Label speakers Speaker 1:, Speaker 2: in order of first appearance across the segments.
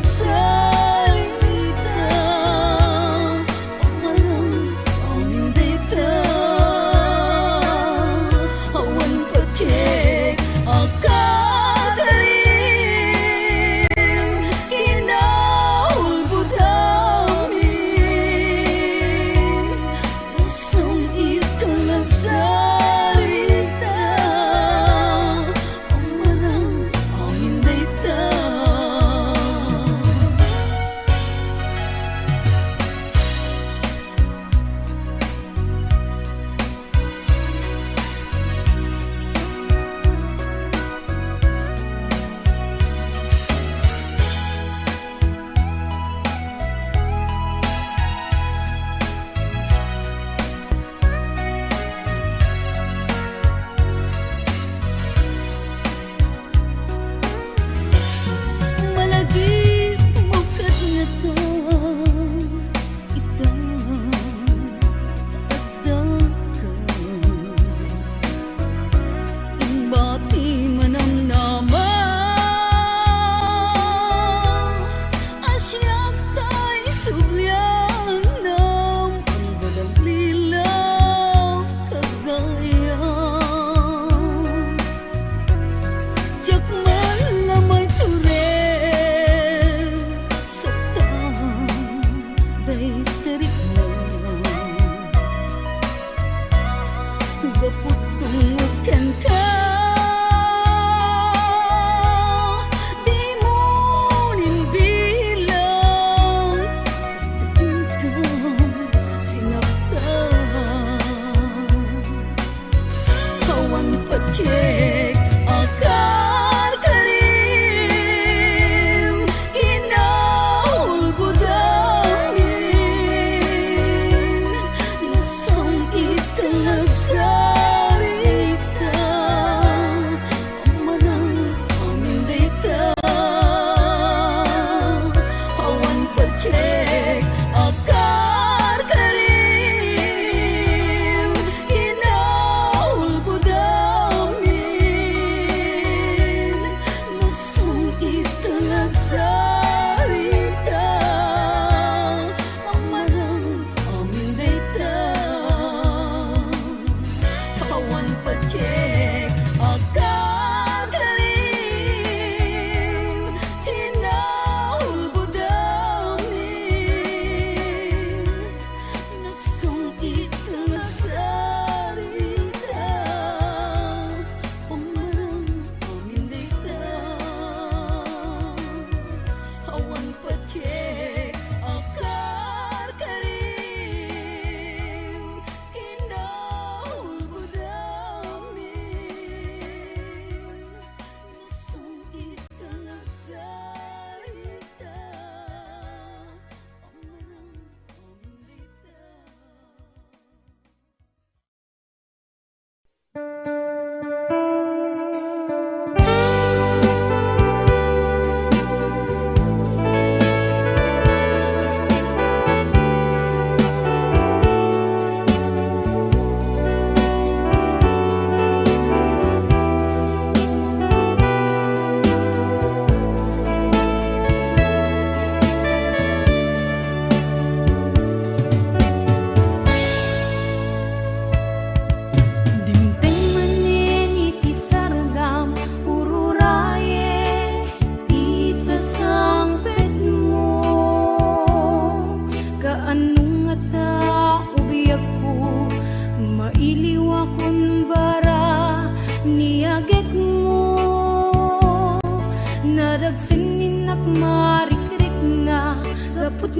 Speaker 1: Sang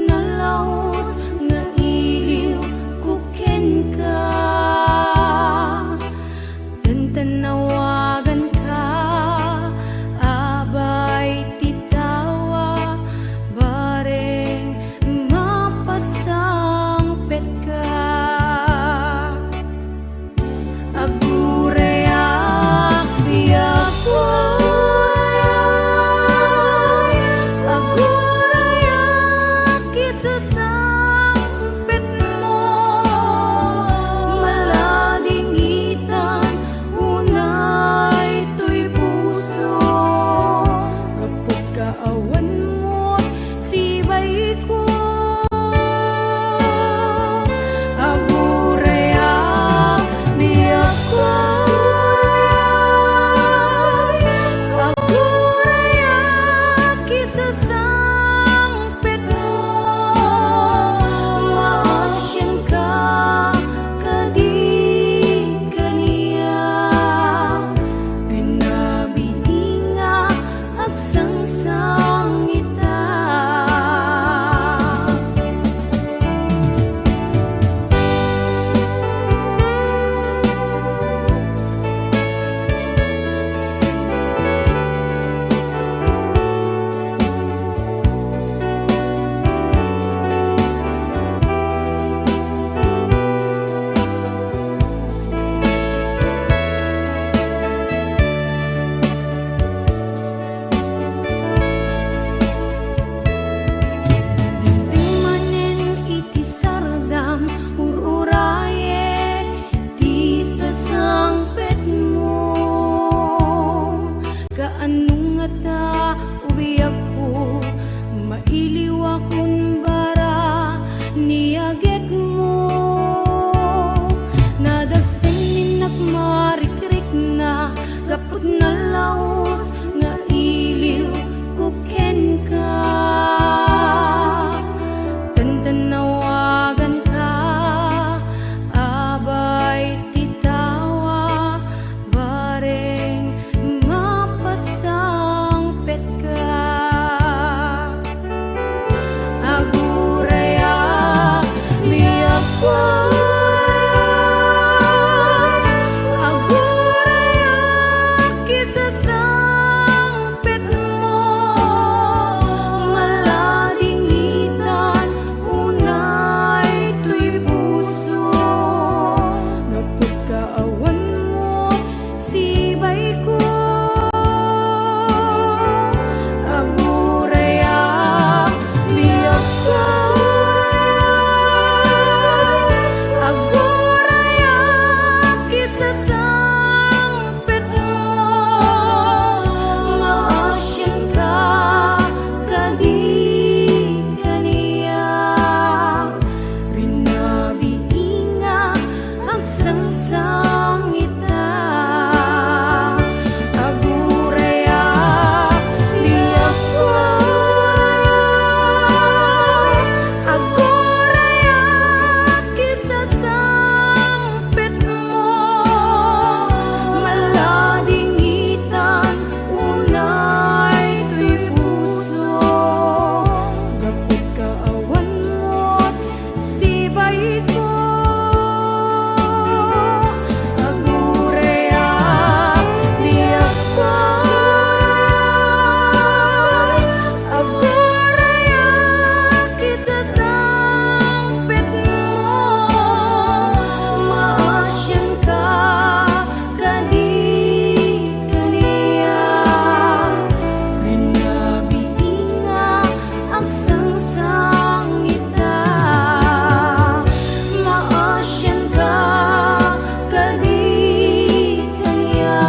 Speaker 1: nalaos nga iliw kuken ka, tanawagan ka, abay titawa, bareng mapasangpet ka. Agureak biyakway, agureak isasangpet mo, malading itan unay to'y puso, kapag kaawan mo't sibay ko. Agureak biyakway, agureak isasangpet mo, maasyan ka kadi kaniya, binabiinga agsangsangita. Manen iti sardam ururaye ti sasangpet mo, kaanong nga ta ubiyak ko, mailiw akong bara niyagek mo, nadagsen ninak marikrik na, kapag nalaos nga iliw kuken ka, tanawagan ka, abay titawa, bareng mapasangpet ka. Agureak biyakway, agureak isasangpet mo, malading itan unay to'y puso, kapag kaawan mo sibay ko. Agureak biyakway, agureak isasangpet mo, maasyan ka kadi kaniya, binabiinga agsangsangita. Agureak biyakway, agureak isasangpet mo, malading itan unay to'y puso, kapag kaawan mo't sibay ko. Agureak biyakway, agureak isasangpet mo, maasyan ka kadi kaniya, binabiinga agsangsangita, maasyan ka kadi kaniya,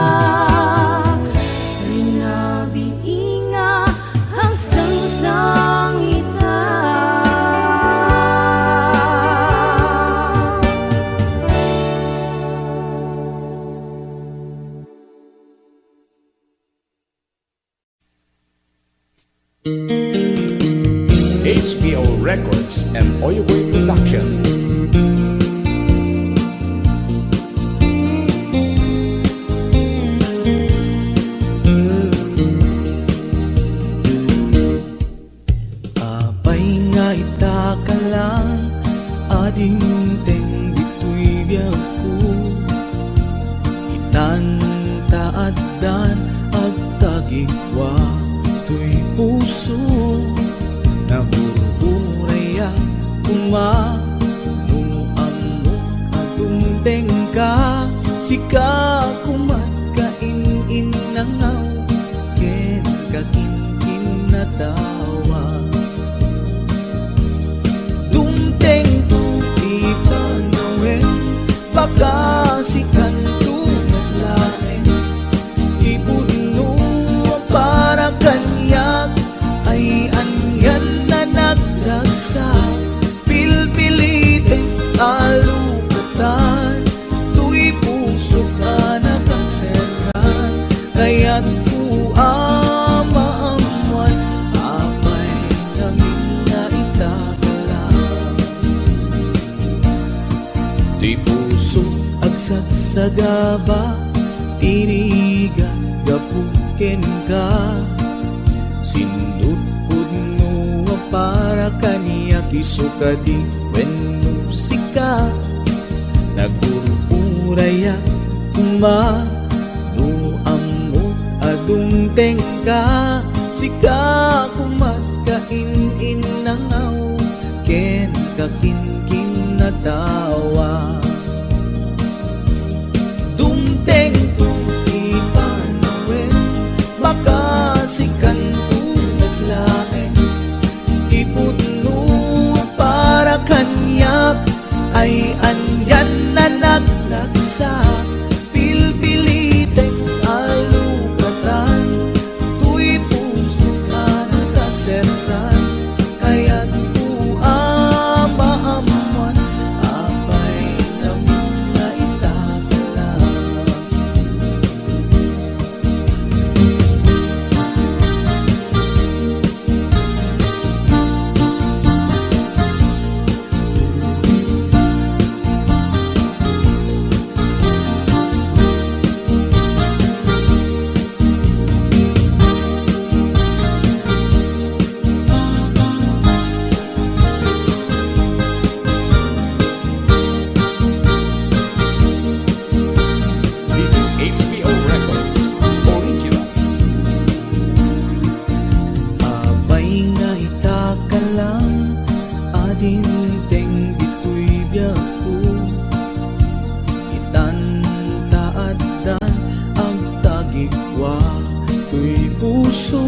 Speaker 1: binabiinga agsangsangita.
Speaker 2: HBO Records and Oyoboy Production.
Speaker 3: Apay nga ita lang ading teng dito'y biyag ko itantaadan ag tagigwa to'y puso na burburaya kumano amok atong tengka sika kumat kain-in nangaw ken kakin-kin na tawa dumteng tu ipanawen baka sikan tu naglaeng ipudno ang para kanyak ay anyan na nagdagsa pilpilite alukatan tu'y puso ka nakaseran kaya't ku amaamuan apay namin na itakala di puso agsagsagaba tiriga gapuken ka sindut pudno para kaniya kisuka di wenno sika nagururaya kuma no amot adung tengka sika kumat kain-in nangaw ken kakin-kin na tawa dumteng tu ipanawen baka sikan tu naglaeng ipudno para kanyak ay anyan na naglagsa pilpilite alukatan tu'y puso ka nakaseran kaya't ku amaamuan apay namin na itakala
Speaker 2: This is HBO Records Original.
Speaker 3: abay nga itakalang adin teng dito'y biyag ko itantaadan ang tagigwa to'y puso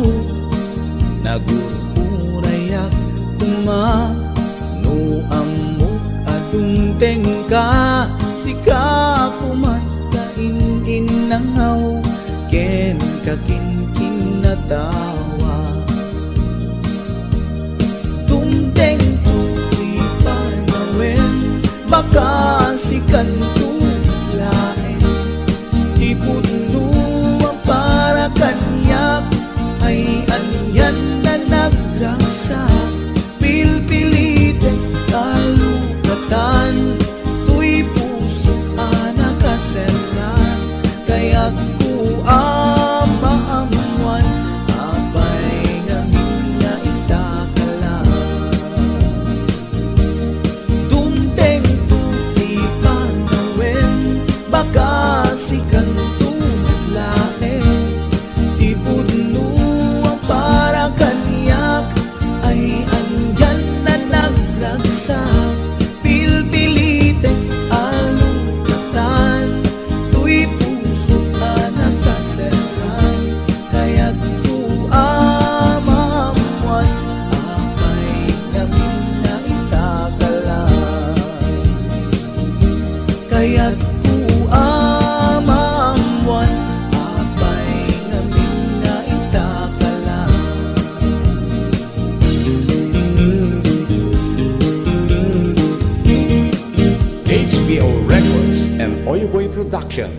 Speaker 3: nagururayak kumano amok atong tengka sika kumat kain-in nangaw ken kakin-kin na tawa dumteng tu ipanawen baka sikan tu laeng ipudno ang para kanyak ay anyan na nagrasa pilpilite alukatan tu'y puso ka nakaseran kaya't ku amaamuan apay namin na itakala dumteng tu ipanawen baka sikan tu naglaeng ipudno ang para kanyak ay anyan na nagragsa pilpilite alukatan tu'y puso ka nakaseran kaya't ku amaamuan apay namin na itakala kaya't ku amaamuan apay namin na itakala
Speaker 2: HBO Records and Oyoboy Production.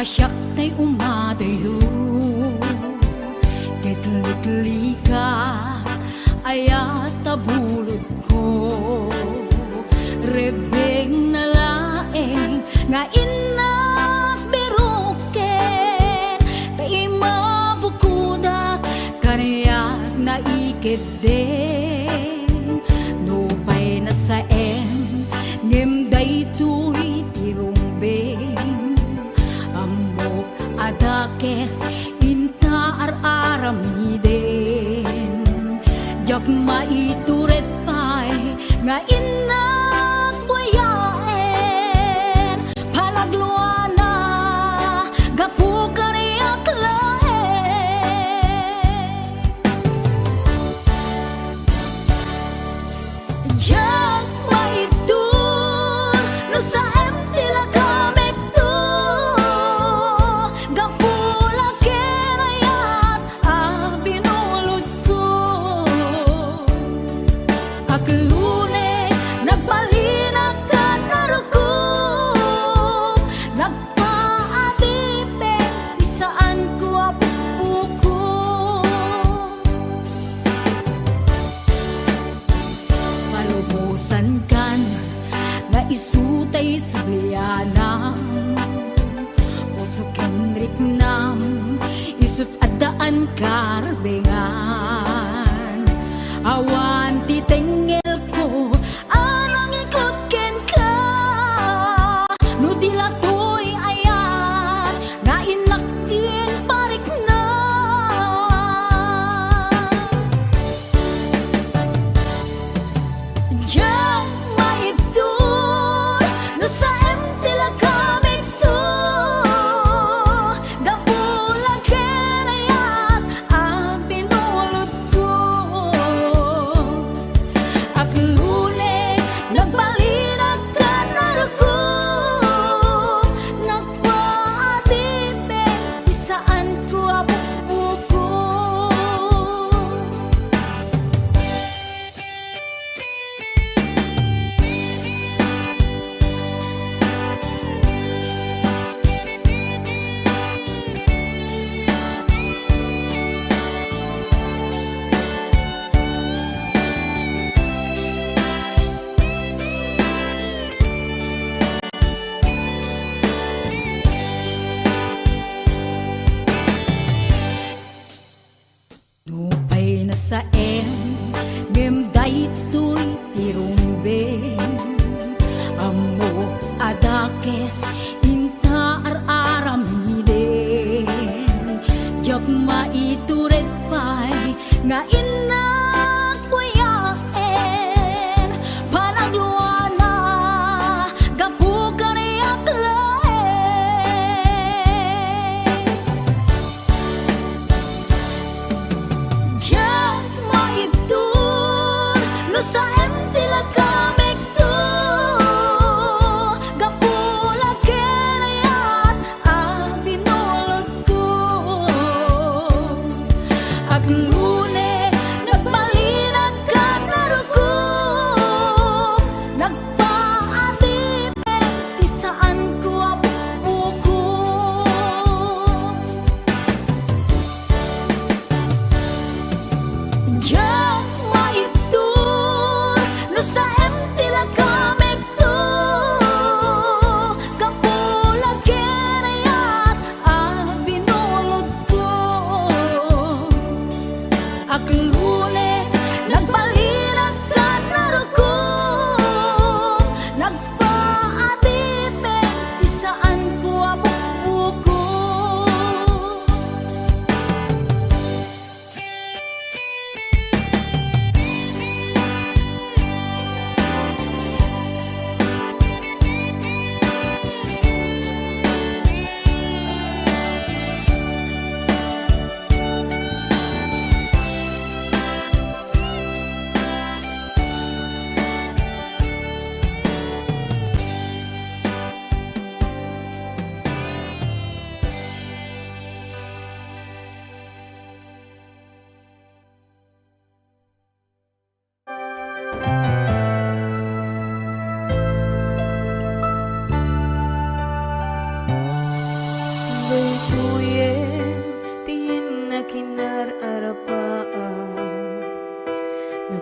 Speaker 1: Asyak tay umadayo Kitli-tli ka Ayat tabulod ko Rebeng na laeng Nga inak biruken Kay mabukudak Kanayak na ikideng Nupay na saen Ngem daytoy tirumbeng Amok adakes Inta ar-aramiden Jak maituret pay Nga inak buyaen Palagluana Gapu kaniyak laen Jak maitur No sa tila kamek to Gapula kenayat Binulod ko Aglune nagbalinag ka naruko Nagpaadipe Di saan ko apuko Palubusan kan Na isutay sublianam Puso kenrik nam Isut adaan karbengan Awan titengel ko Anang ikot ken ka No dilatoy ayat Na inakin parik na Diyan maibdur No sa tila kamig to Gapula kenayat Binulod ko Aglune nagbalinag ka naruko Nagpaadipe Di saan ko apupuko Nupay na saen Ngem daytoy tirumbeng Amo adakes Inta ar-aramiden Jak maituret pay Nga inak buyaen Panagluana Gapu kaniyak laen Jak maibdur No sa tila kamek to Gapula kenayat Binulod ko Aglune nagbalinag ka naruko Nagpaadipe Di saan ko apupuko Jak maibdur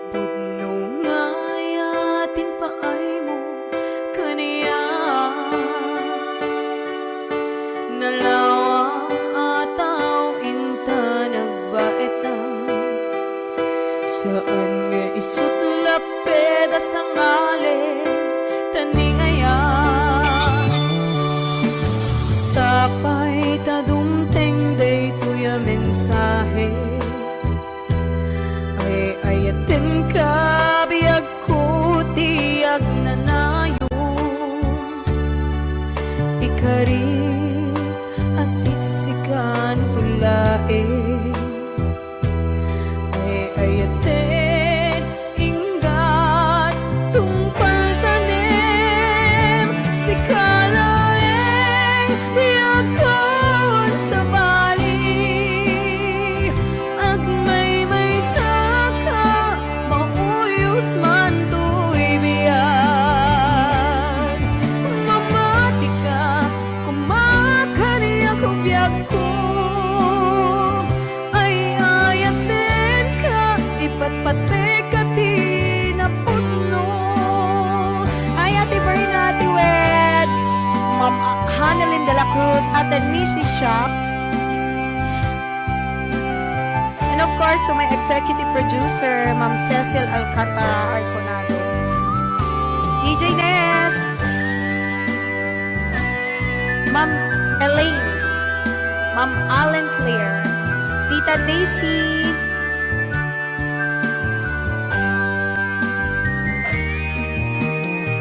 Speaker 1: Napudno nga yatin paay mo kaniya Nalawa ataw inta nagbait na Saan nga isut lapeda sa ngalin Taningaya Sapay tadumteng day tuya mensahe Ay ayatin ka biyag ko tiyag nanayon Ikari asiksikan tulae Ay ayatin inggat tungpal tanim Si kalaeng biyakon sa bali Agmay saka mauyos man to'y biyan Mamati ka kumakani ako biyag ko Ay ayatin ka ipatpate ka tinapudno Ay Ate Berna, Ate Weds Ma'am Hanelin de la Cruz at the Nishi Shop and of course to my executive producer Ma'am Cecil Alcata Arconado DJ Ness Ma'am Elaine Ma'am Allen Claire Tita Daisy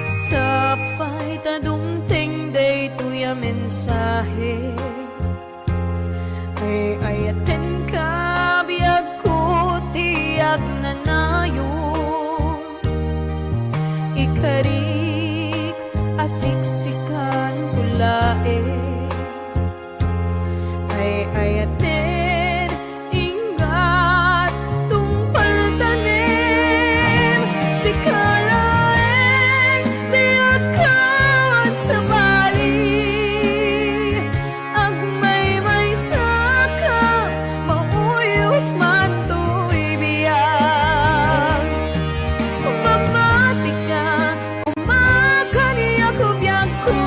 Speaker 1: Sapay tadumteng day tuya mensahe Ay ayaten ka biyag ko tiyag nanayon Ikarik asiksikan tulae Ay ayaten ingat tungpal tanim Si kalaeng biyagkan sa bali Agmay saka mauyos man to'y biyag Mamati ka kumakani ako biyag ko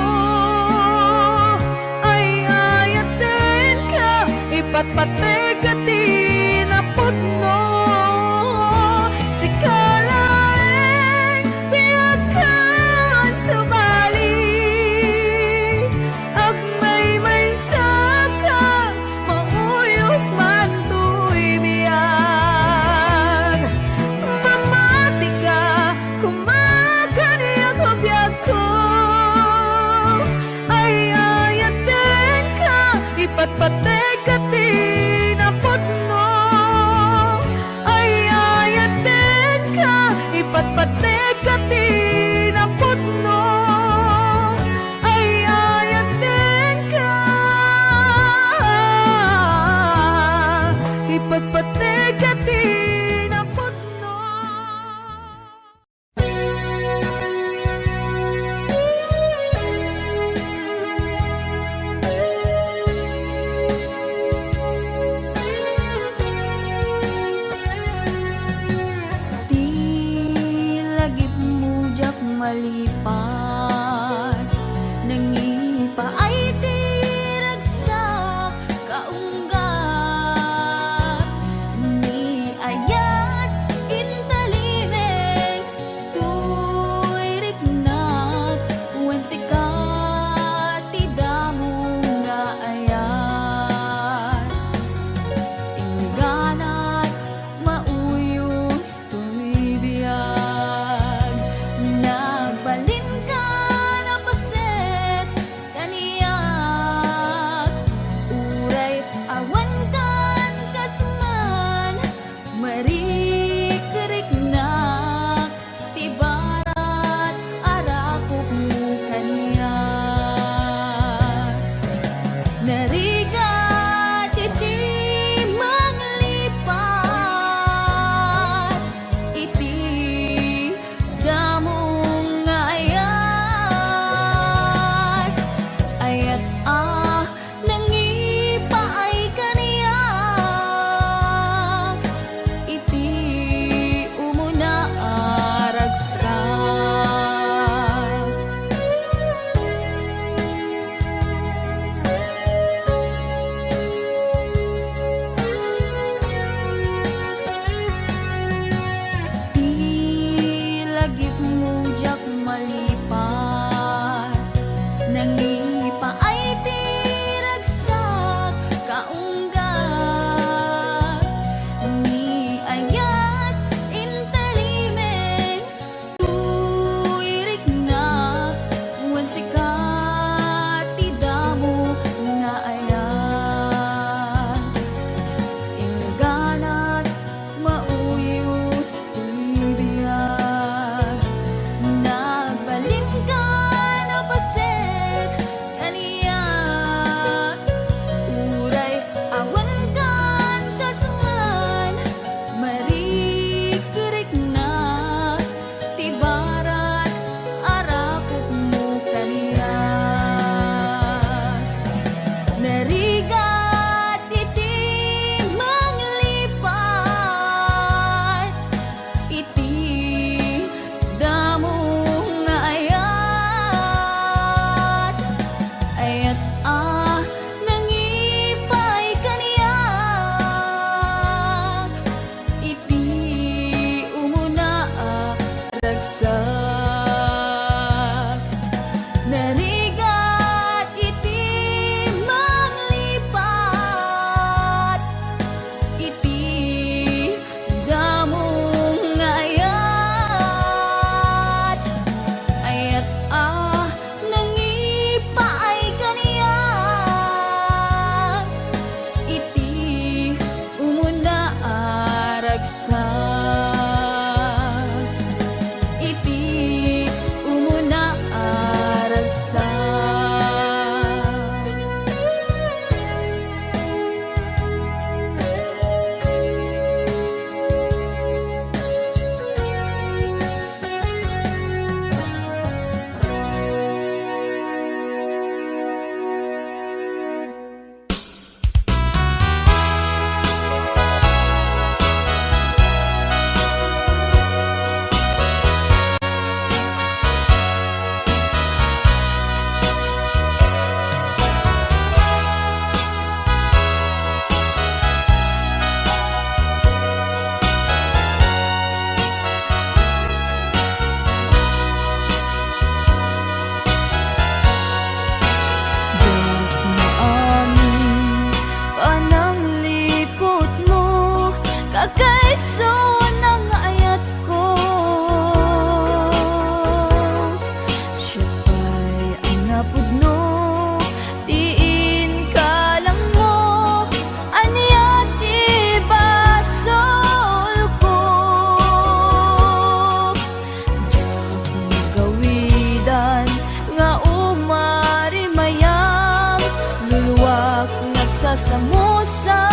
Speaker 1: nagsasamusa.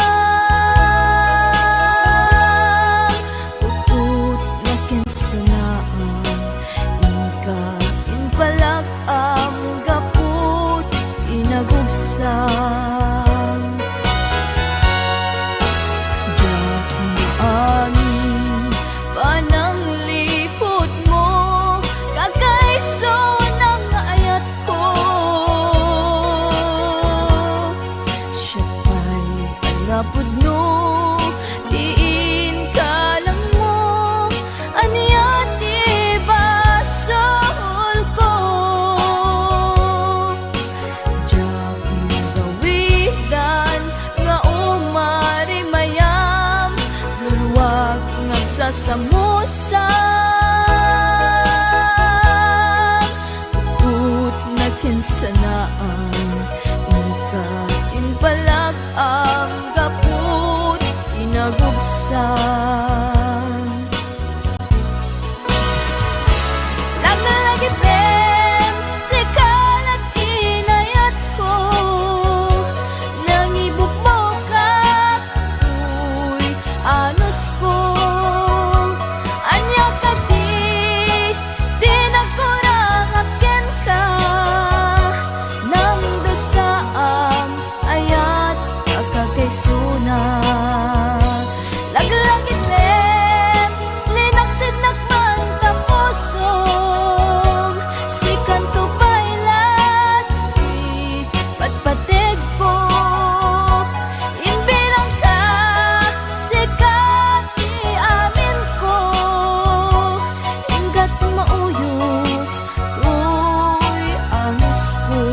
Speaker 1: Utut na kinsanaan, ingka inpalak ang gaput inagubsang. Diyak maamin panang lipot mo, kakaiso ng ayat ko. Siya pa'y alapod no, diin ka lang mo, aniyat ibasol ko. Diyak magawidan nga umari mayam, luluwag nagsasamusa. Tukot na kinsanaan, ika inbalak ang gaput inagubsan. Nagalagipin si kalat inayat ko, nangibuk mo ka uy anos ko. Anya ka di nagkurahakin ka, nang dosaam ayat akakaysuna. Laglagit rin, linaksid nakman taposong, si kanto pailat, di patpatig ko. Inbilang ka, si kati amin ko, ingat mauyos, uy angis ko.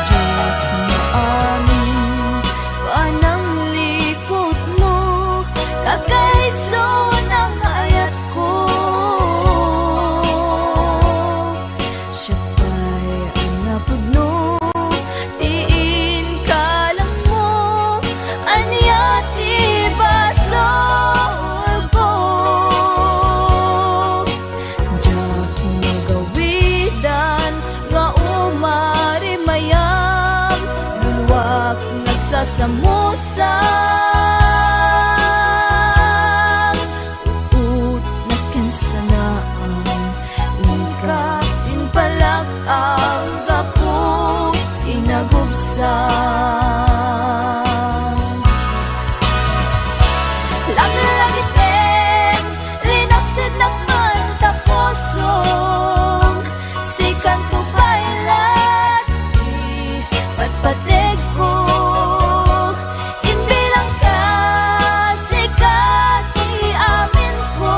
Speaker 1: Diyak maamin panang likod mo, kakaiso ng ayat ko. Siya pa'y alapod no, diin ka lang mo, aniyat ibasol ko. Diyak magawidan nga umari mayam, luwak nagsasamusa. Utut na kinsanaan, ika inpalak ang gaput inagubsang. Laglagitin, rinaksid nakman taposong, si kanto pailat, di patpatig ko. Inbilang ka, si kati amin ko,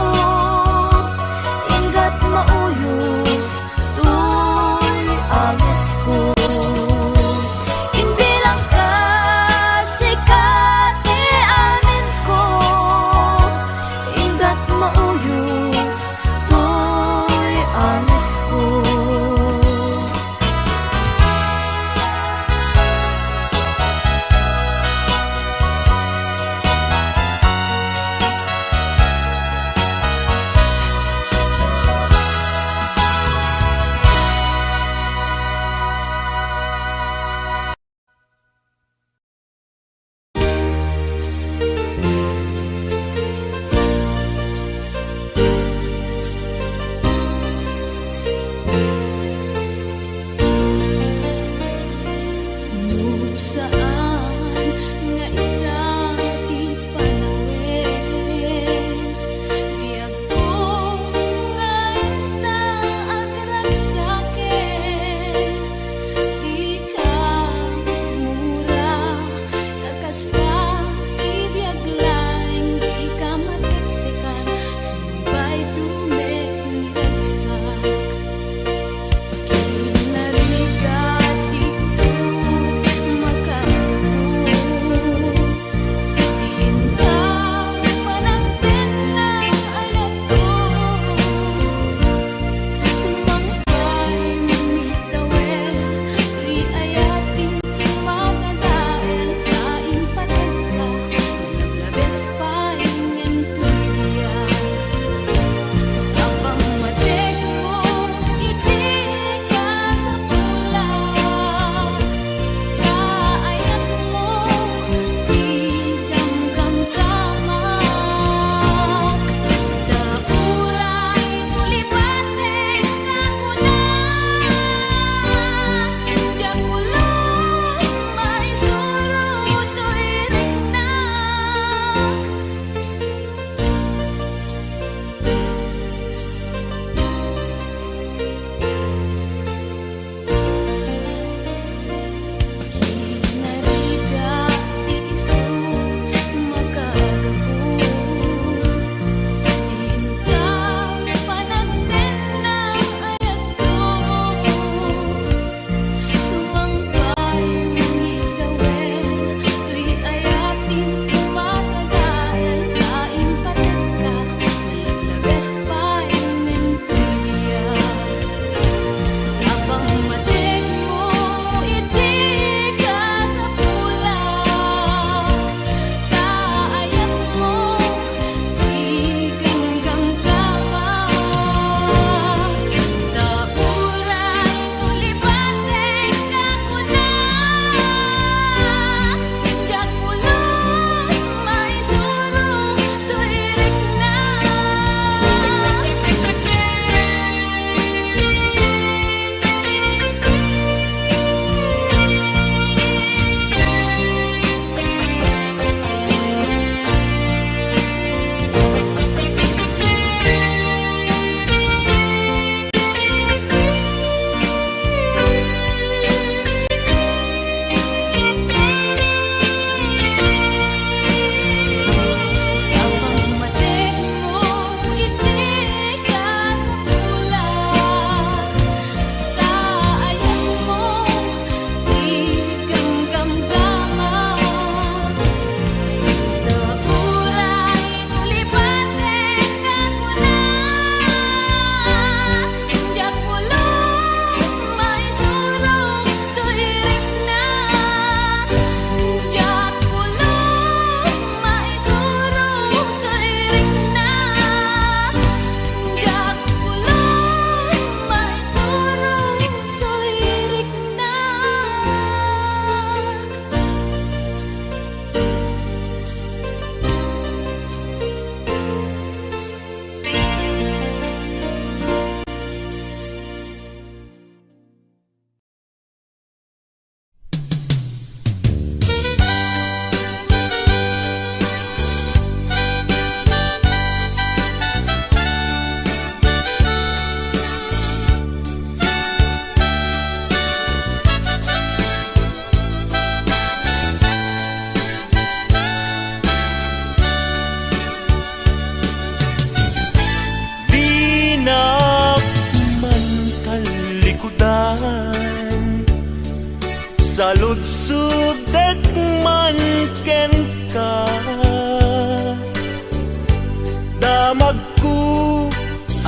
Speaker 1: ingat mauyos, tuy angis ko. Inbilang ka, si kati amin ko, ingat mauyos, tuy angis ko.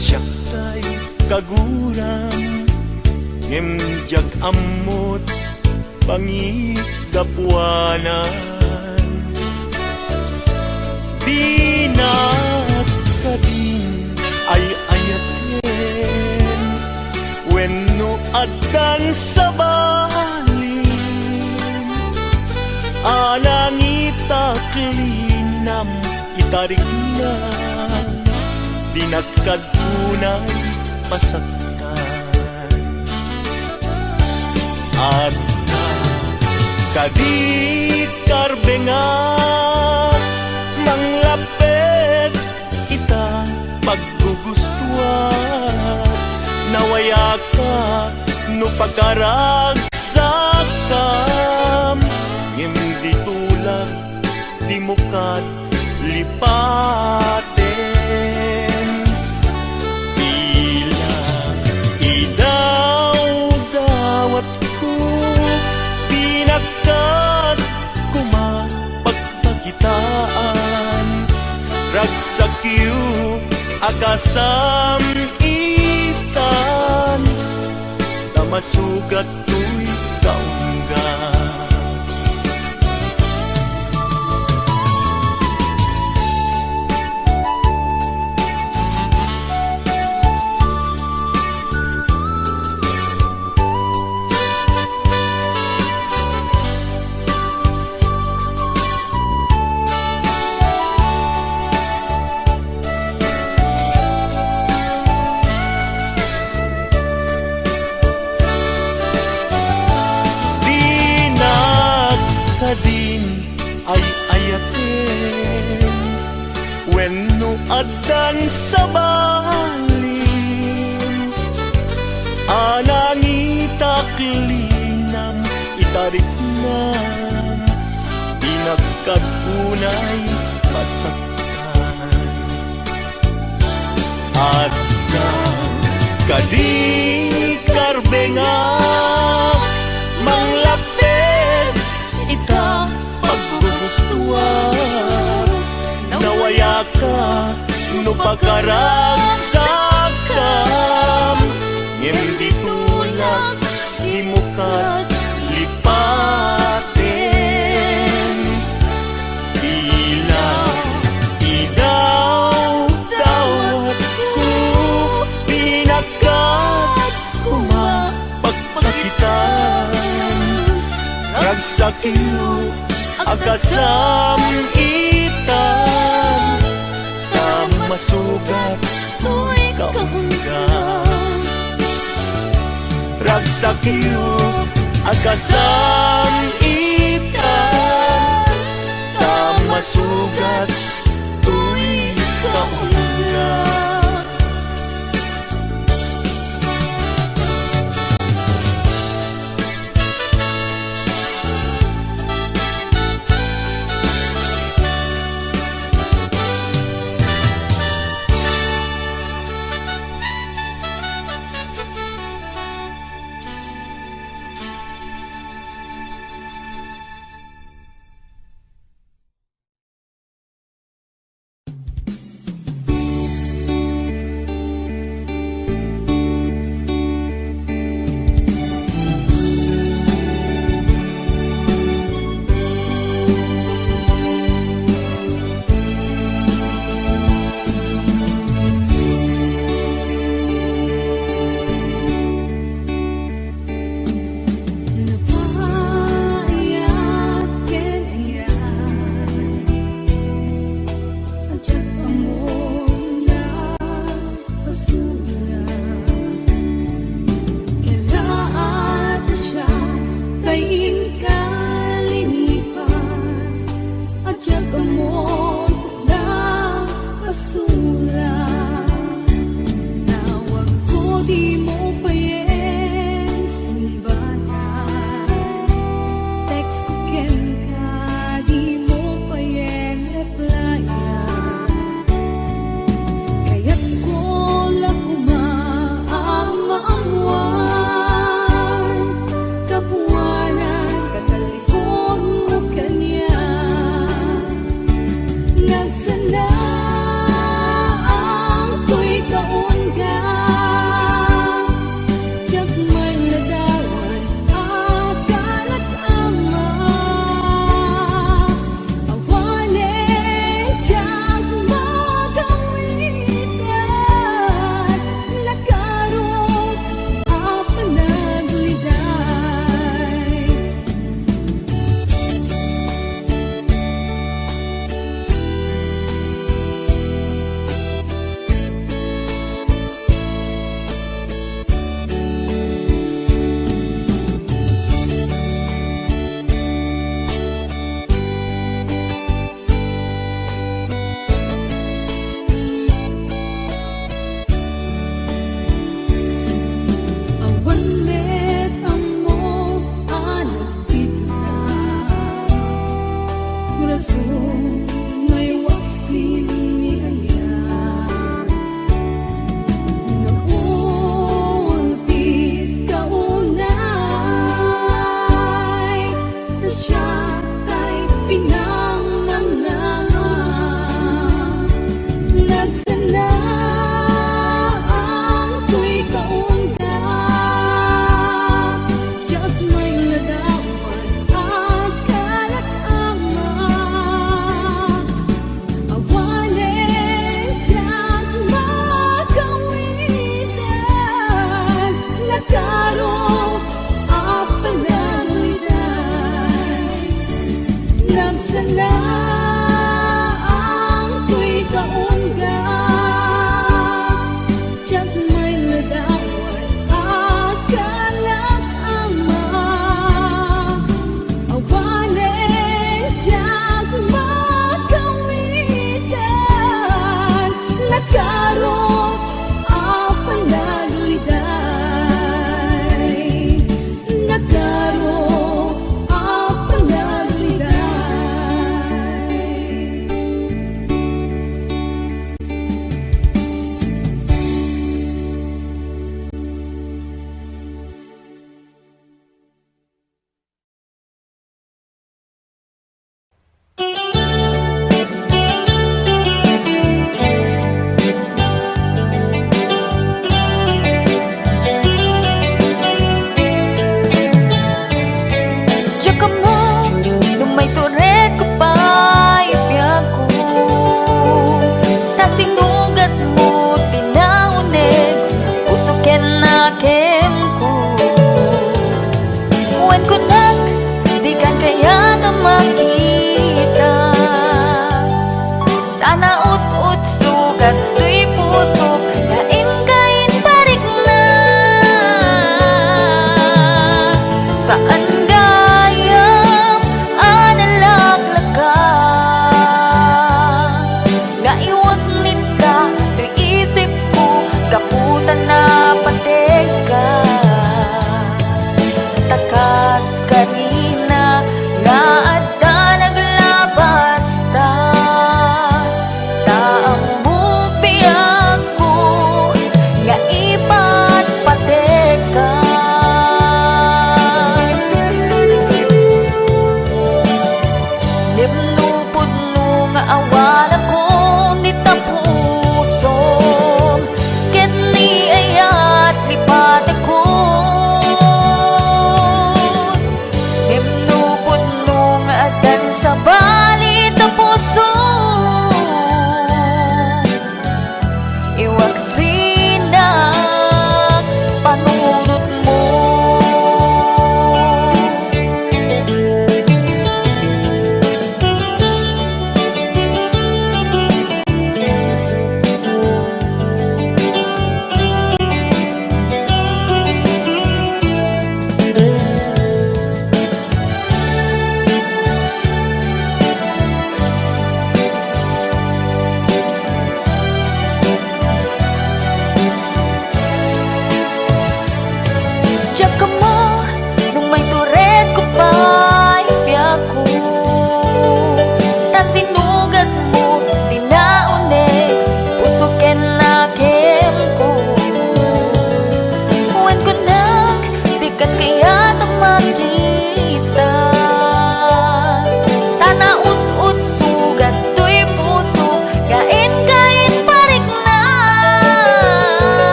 Speaker 4: Nasyaktay kaguram Ngimjag amot Pangigapuanan Di na kadin ay ayaten Wenno adan sa balin Anang itaklinam itarik na Dinakad punay pasaktan At kadit karbengan Manglapet ita paggugustuhan Nawaya ka no pagkaragsakam Hindi tulad di mo kat lipaten Tila idaw-dawat ko Pinagkat kumapagpagitaan Ragsakyu akasam itan Tamasugat ko'y kaunggan din ay ayaten Wenno adan sa balin Anang itaklinam itariknam Pinagkatunay masaktan At kadi karbengan manglapit ita paggugustuhan Nawaya ka no pagkaragsakam Hindi tulak di mo kat lipaten Tila idaw-dawat ko Pinagkat kumapagpakitan Ragsakyu akasam itan Tamasugat ko'y kaunggan Ragsakyu akasam itan Tamasugat ko'y kaunggan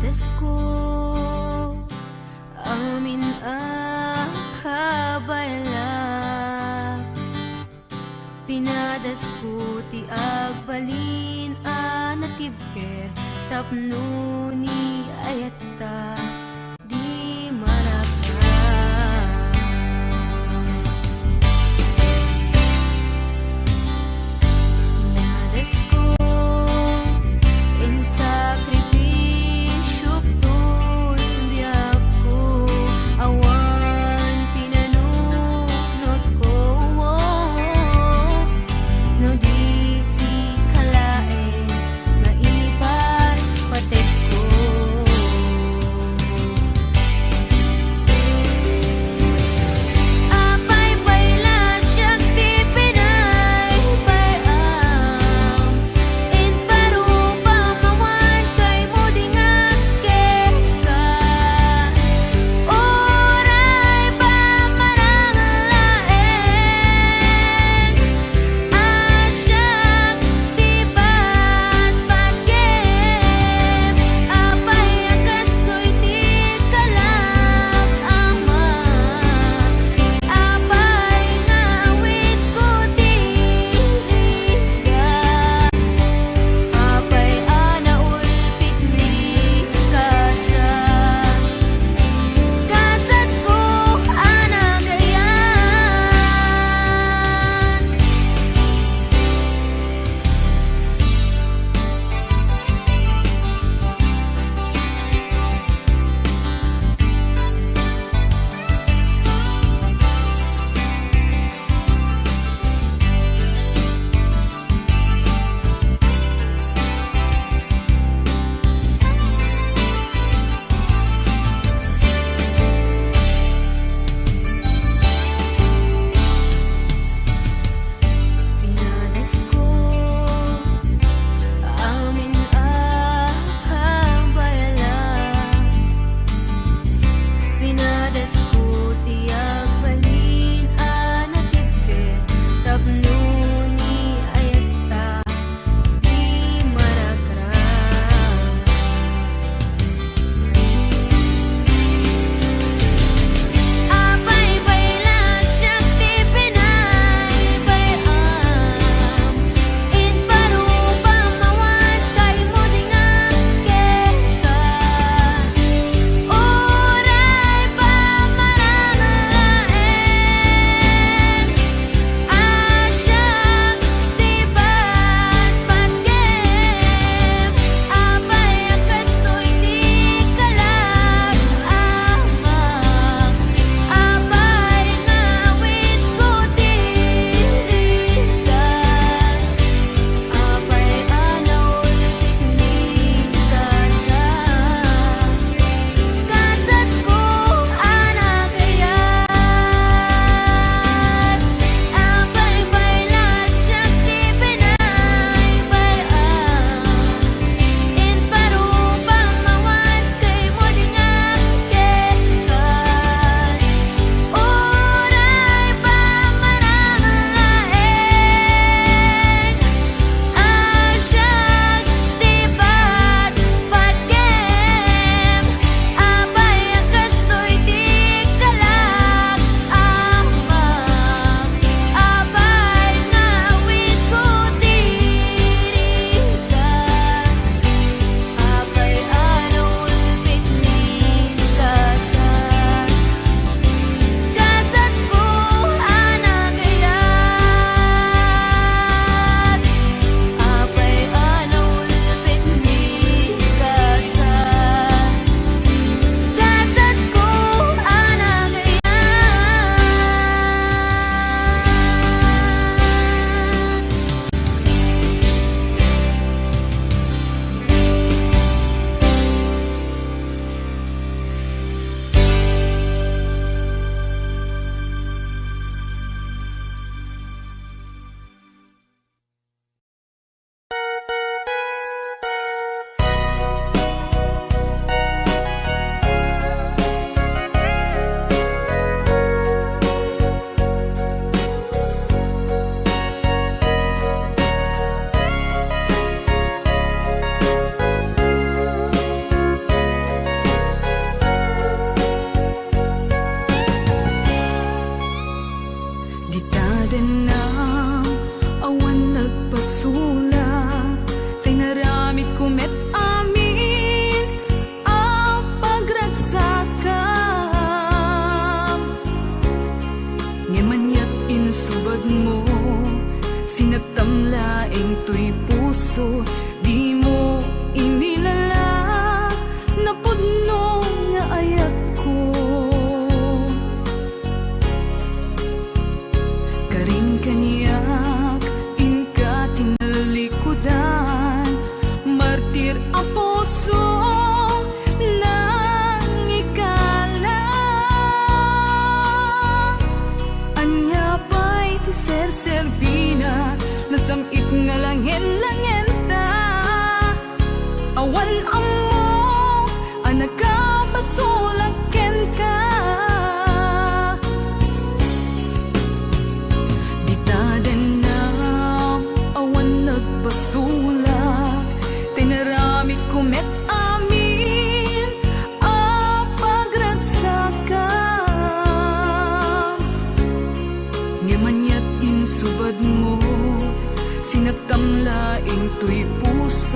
Speaker 4: Pinadas ko amin akabayla, pinadas ko ti agbalin anatibker tapno ni ayata di maraka. Pinadas ko in sakripisyo to'y biyak ko, awan pinanunod ko, no di si kalae nga ipar patek ko.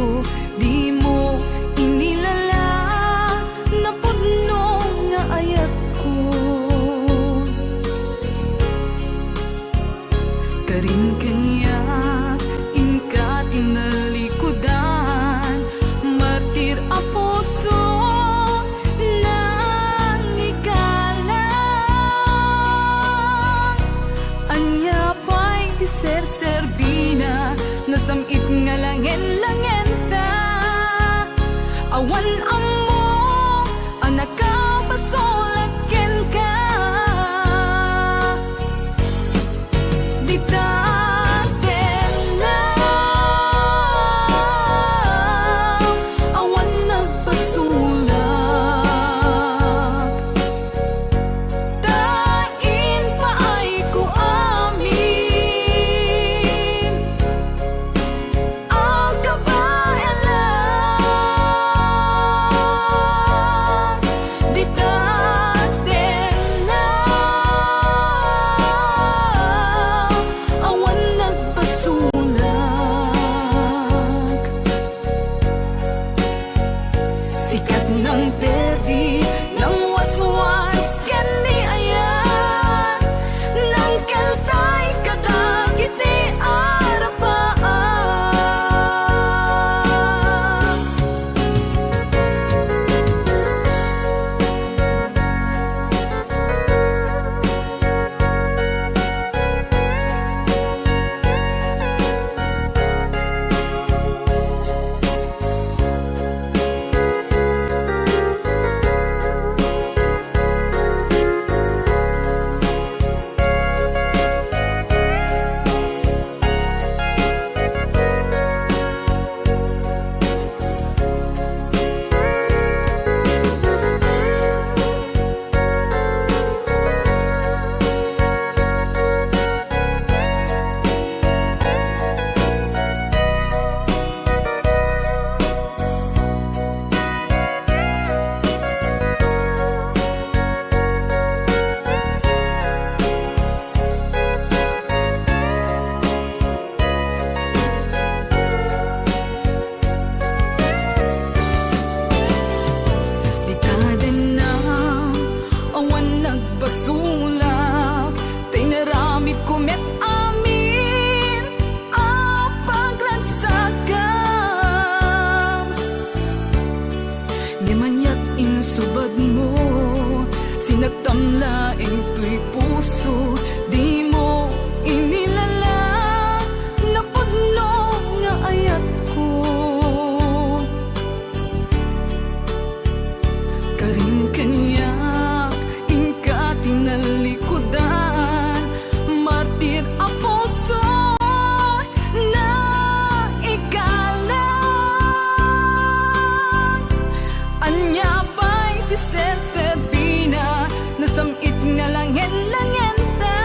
Speaker 1: puso, di mo inilala na pudno nga ayat ko. Karin kanya inka tinalikudan, martir a puso nang ikalang. Anya pa'y ser-serbina, nasamit nga langen-langen ta. Awan amo, anak ka basolaken ka. Di taten lang, awan nagpasulak. Tain pa ay ko amin, ang kabayan lang. Di taten lang, awan nagpasulak. Sikat ng perdi, ng waswas, kendi ayan, ng keltay kadagit ni arapaan. Di taden na, awan nagbasulak, tay naramid ko met amin, ang paglagsakam. Di manyak insubad mo, sinagtamlaing tuy puso, di mo inilala na pudno nga ayat ko. Karin kanyak inka tinalikudan, martir a puso na ikalang. Anya pa'y ser-serbina, nasamit nga langen-langen ta.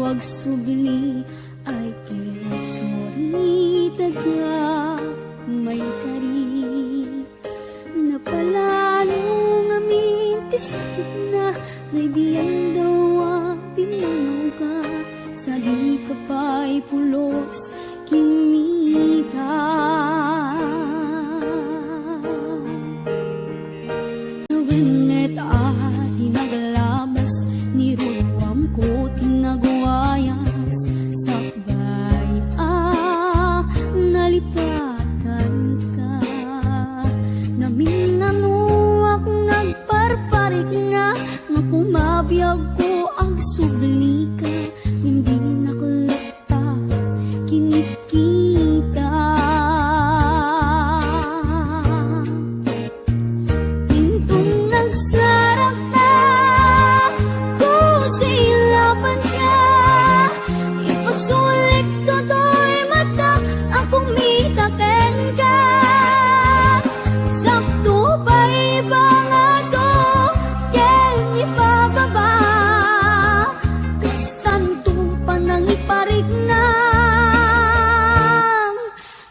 Speaker 4: agsubli ay ket sorry tadya may kari napalalo ngamin ti sakit na naidiyan daw ang pinanaw ka sa di ka pa'y pulos kimita nawennet tinaglamas ni ruwam ko tinagwayas sakbay nalipatan ka namin nanuak nagparparik nga nga kumabiyag ko ang subli ka hindi nakulata kinit kita pintong nagsarap na kung silapan ka ipasulik toto'y mata ang kumitaken ka sakto pa iba nga to ken ipababa kastanto pa nang iparik na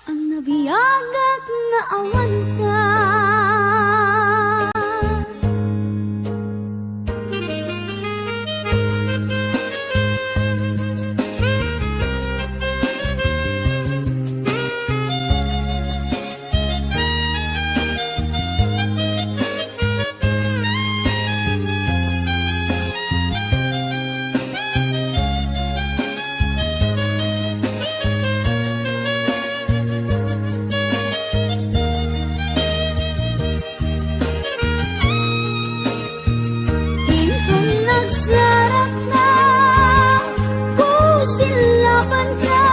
Speaker 4: ang nabiyagak na awan ka pintong nagsarap na kung silapan ka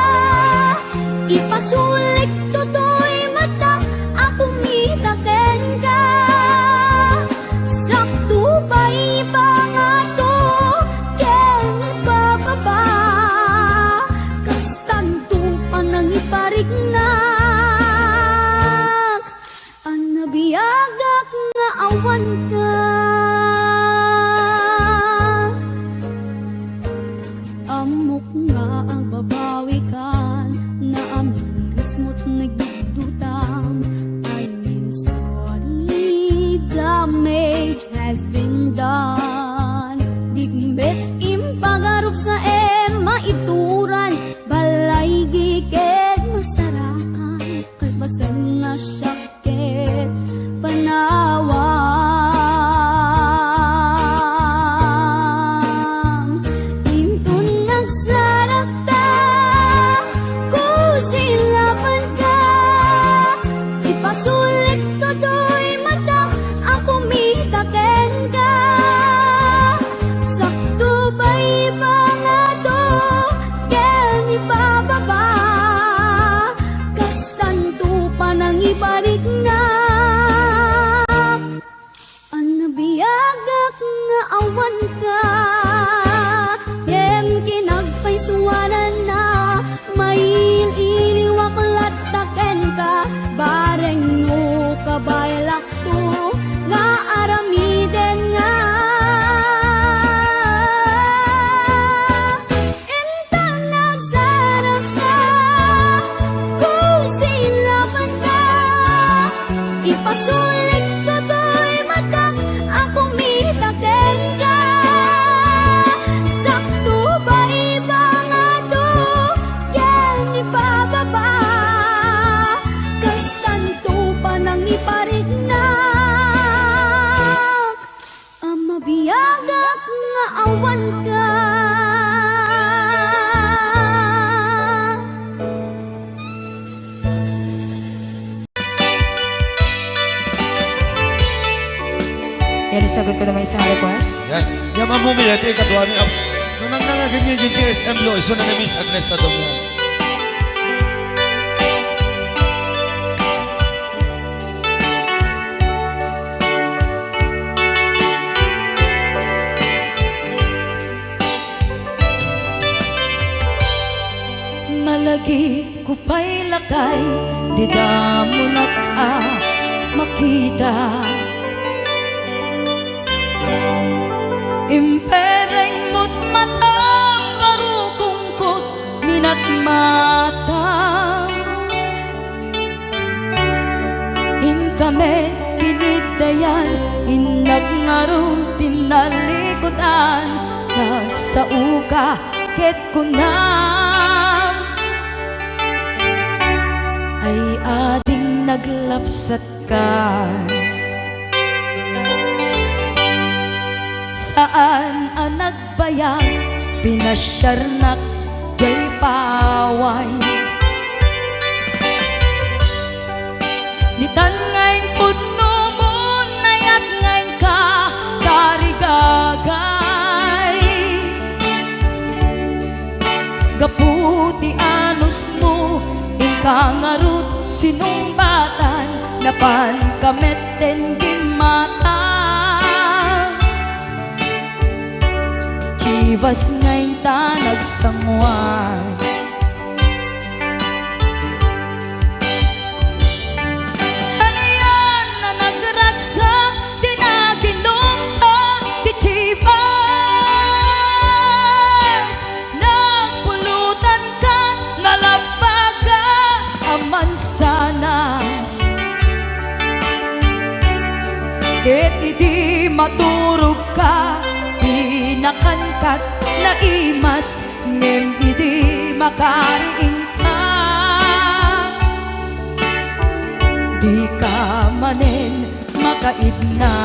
Speaker 4: ipasulik toto'y mata ang kumitaken ka sakto pa iba nga to ken ipababa kastanto pa nang iparik na ang nabiyagak nga awan ka amok nga ang babawi kan na amiris mo't nagdudutang I mean sorry damage has been done digbet impagarup sa maituran balay gigit masarakan kalpasan nga syakit panawang pintong nagsarap ta kung silapan ka ipasulit toto'y mata ang kumitaken ka sakto ba iba nga to ken ipababa kastanto pa nang iparik na ang nabiyagak nga awan ka yem kinagpaisuanan na may iliwak lataken ka bareng no kabaylak to nga aramiden nga intang nagsarap ka kung silapan ka ipasulik toto'y mata ang kumitaken ka sakto ba iba nga to ken ipababa kastanto pa nang iparik na ang mabiyagak nga awan ka
Speaker 1: Yan, isagot ko naman isang request.
Speaker 5: Yan. Yan ang bumilati, katuwa ni nung nangnangagin niya yung GSM lo, iso na na Miss Agnes sa domo.
Speaker 1: Malagi ko pa'y lakay, di mo makita. Impereng mo't mata, paruko at mata in kami pinidayan inag ngaro tinalikutan nagsauka ket kunam ay ading naglapsat ka saan ang nagbayag pinasyarnak jay paway nitan ngayon putno mo nayat ngayon ka karigagay gaputi anos mo ingkangarut sinumbatan napan kamet den gimata chivas ngayon ta nagsangwan mansanas ket idi maturog ka pinakankat na imas ngem idi makariing ka di ka manen makaidna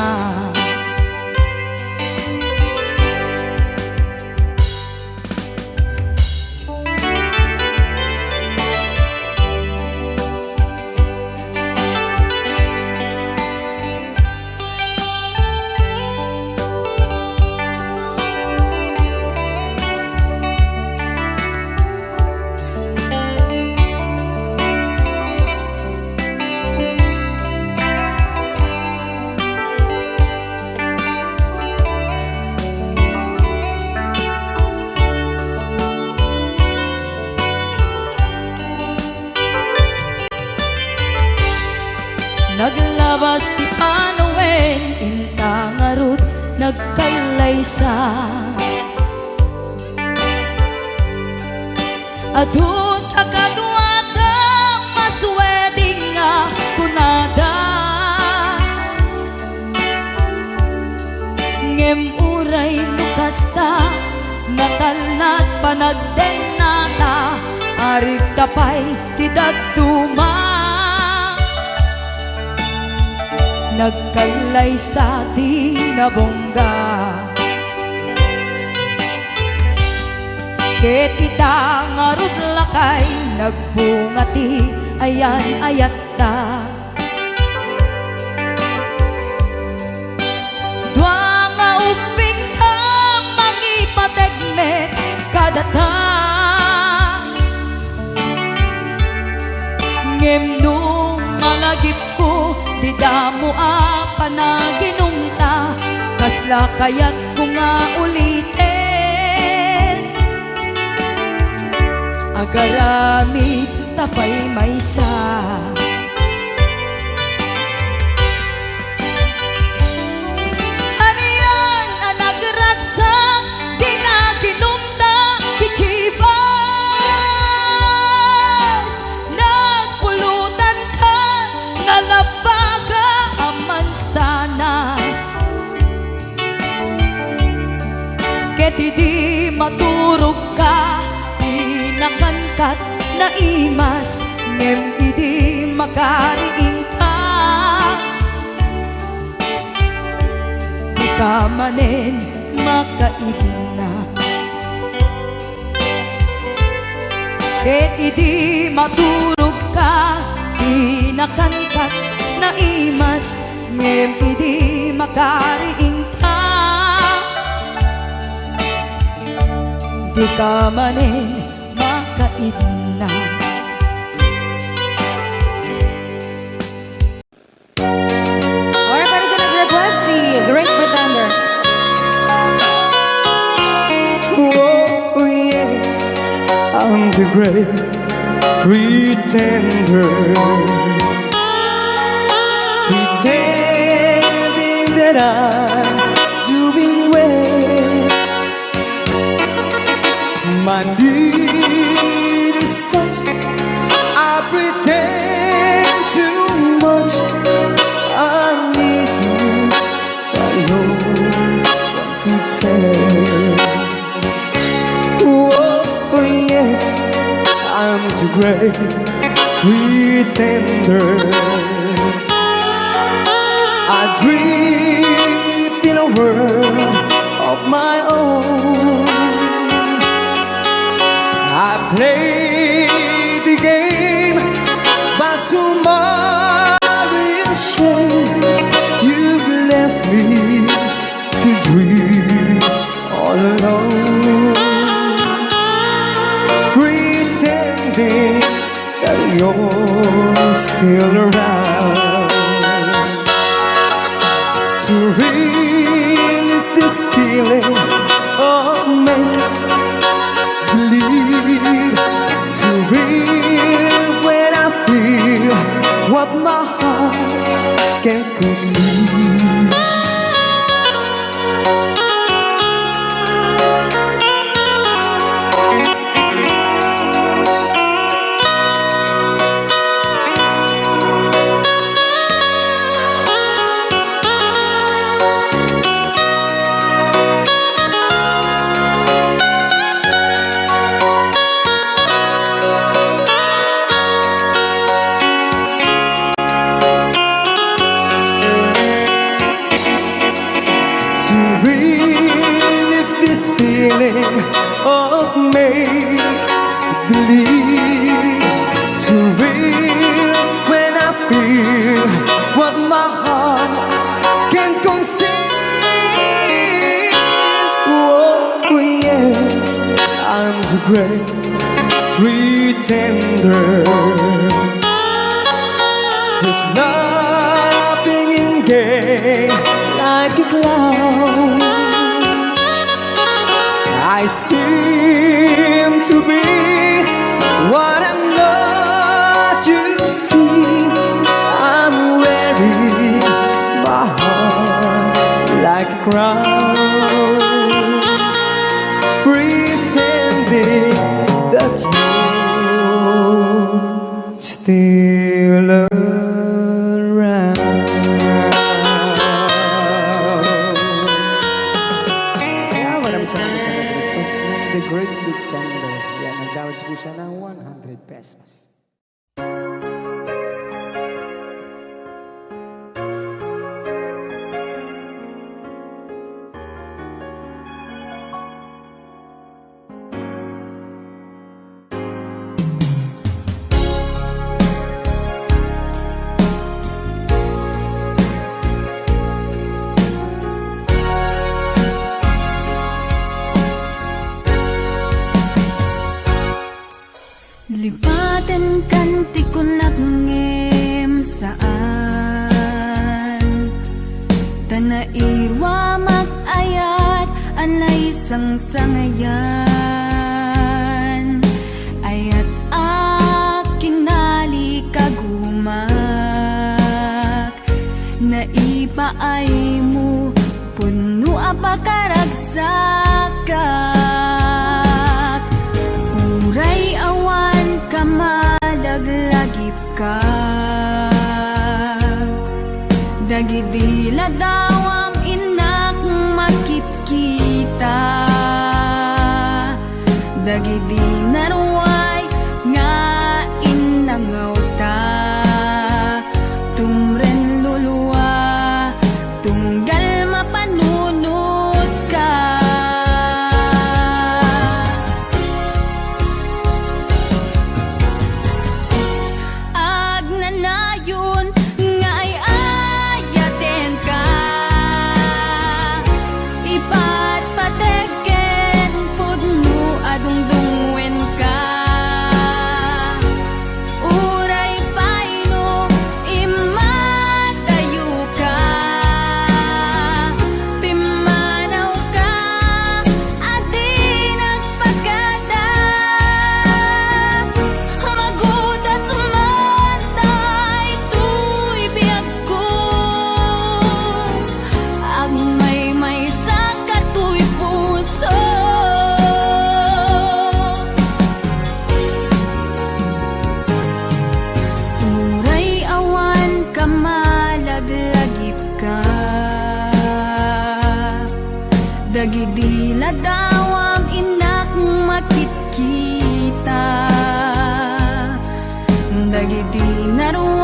Speaker 1: naglabas ti panawen intangarut nagkalaysa adun akadwata masweding nga kunada ngem uray nukasta natalnat panagdenata arit tapay ti daduma nagkalay sa tinabongga ket ita ngarud lakay nagbungati ayan ayatta dua nga uping ka mangipategmet kadata ngem nung malagip ko di damo a panaginumta kasla kayat ko nga ulitin agaramid tapay maysa aniyan ang nagragsak di naginumta di chivas nagpulutan ka nalabaga mansanas ket idi maturog ka pinakankat na imas ngem idi makariing ka di ka manen makaidna ket idi maturog ka pinakankat na imas ngem idi makariing ka di ka manen makaidna
Speaker 6: Alright, pwede ka nag-request si Great Pretender.
Speaker 3: Oh yes, I'm the great pretender, pretending that I'm doing well. My need is such, I pretend too much. I need you, but no one could tell. Oh yes, I'm too great pretender. I dream in a world of my own. I play the game, but to my real shame, you've left me to dream all alone, pretending that you're still around. To release this feeling of make-believe, to real when I feel what my heart can't conceive. Feeling of make-believe, to real when I feel what my heart can conceive. Oh yes, I'm the great pretender, just laughing in gay like a clown. I seem to be what I'm not, you see. I'm wearing my heart like a crown, pretending that you're still around. Kaya maraming salamat sa nag-request ng The Great Pretender. Yan, nag-downloads po siya ng 100 pesos.
Speaker 4: Lipatan kanti ko nagngem saan Tanairwa mag-ayat anay sang-sangayan Ayat aking nalikagumak Naipaay mo puno apakaragsakat Uray awan kamalaglagip ka Dagidila dawang inak makit-kita Dagidi naruay nga inangaw ta Tumren luluwa tunggal mapanunod ka Agnanayon nga ay ayaten ka Ipatpateken pudno adungdungwen ka Ura Dagiti ladawam inak makikita. Dagiti naruwa